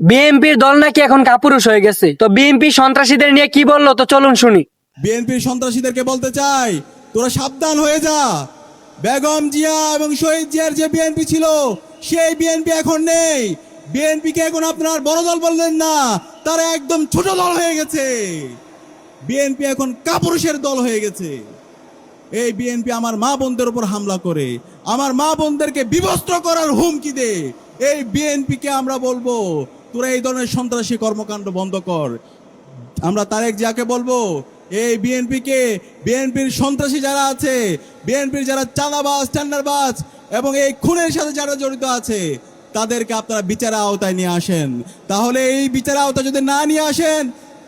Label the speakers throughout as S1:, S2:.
S1: বিএনপির দল নাকি এখন কাপুরুষ হয়ে গেছে। তো বিএনপি সন্ত্রাসীদের নিয়ে কি বললো, তো চলুন শুনি।
S2: বিএনপির সন্ত্রাসীদেরকে বলতে চাই, তোরা সাবধান হয়ে যা। বেগম জিয়া এবং শহীদ জিয়ার যে বিএনপি ছিল, সেই বিএনপি এখন নেই। বিএনপিকে এখন আপনার বড় দল বললেন না, তারা একদম ছোট দল হয়ে গেছে। বিএনপি এখন কাপুরুষের দল হয়ে গেছে। এই বিএনপি আমার মা বোনদের উপর হামলা করে, আমার মা বোনদেরকে বিবস্ত্র করার হুমকি দে। এই বিএনপিকে আমরা বলবো, তোরা এই ধরনের সন্ত্রাসী কর্মকাণ্ড বন্ধ কর। আমরা তারেক জিয়াকে বলবো, এই বিএনপির সন্ত্রাসী যারা আছে, বিএনপির যারা চাঁদাবাজ টেন্ডারবাজ এবং এই খুনের সাথে যারা জড়িত আছে, তাদেরকে আপনারা বিচারের আওতায় নিয়ে আসেন। তাহলে এই বিচারের আওতায় যদি না নিয়ে আসেন,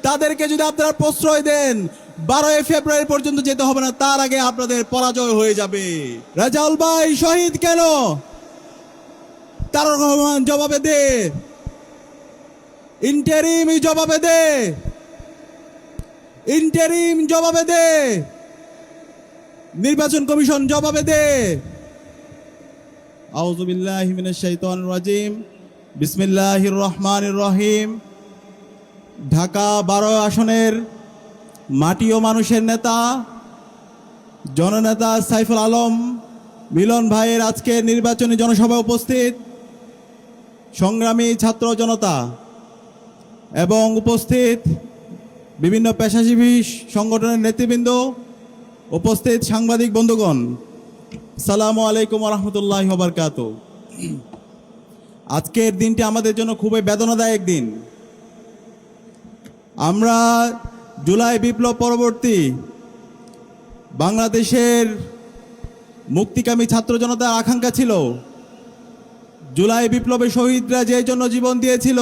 S2: তাদেরকে যদি আপনারা প্রশ্রয় দেন, 12 ফেব্রুয়ারি পর্যন্ত যেতে হবে না, তার আগে আপনাদের পরাজয় হয়ে যাবে। রাজাউল ভাই শহীদ কেন? তারেক রহমান জবাবে দে। ইন্টারিম জবাবে দে। ইন্টারিম জবাবে দে। নির্বাচন কমিশন জবাবে দে। আউযু বিল্লাহি মিনাশ শাইতানির রাজিম। বিসমিল্লাহির রহমানির রহিম। ঢাকা 12 আসনের মাটি ও মানুষের নেতা জননেতা সাইফুল আলম মিলন ভাইয়ের আজকে নির্বাচনী জনসভায় উপস্থিত সংগ্রামী ছাত্র জনতা এবং উপস্থিত বিভিন্ন পেশাজীবী সংগঠনের নেতৃবৃন্দ, উপস্থিত সাংবাদিক বন্ধুগণ, আসসালামু আলাইকুম ওয়া রাহমাতুল্লাহি ওয়া বারাকাতুহু। আজকের দিনটি আমাদের জন্য খুবই বেদনাদায়ক দিন। আমরা জুলাই বিপ্লব পরবর্তী বাংলাদেশের মুক্তিকামী ছাত্র জনতার আকাঙ্ক্ষা ছিল, জুলাই বিপ্লবে শহীদরা যে জন্য জীবন দিয়েছিল,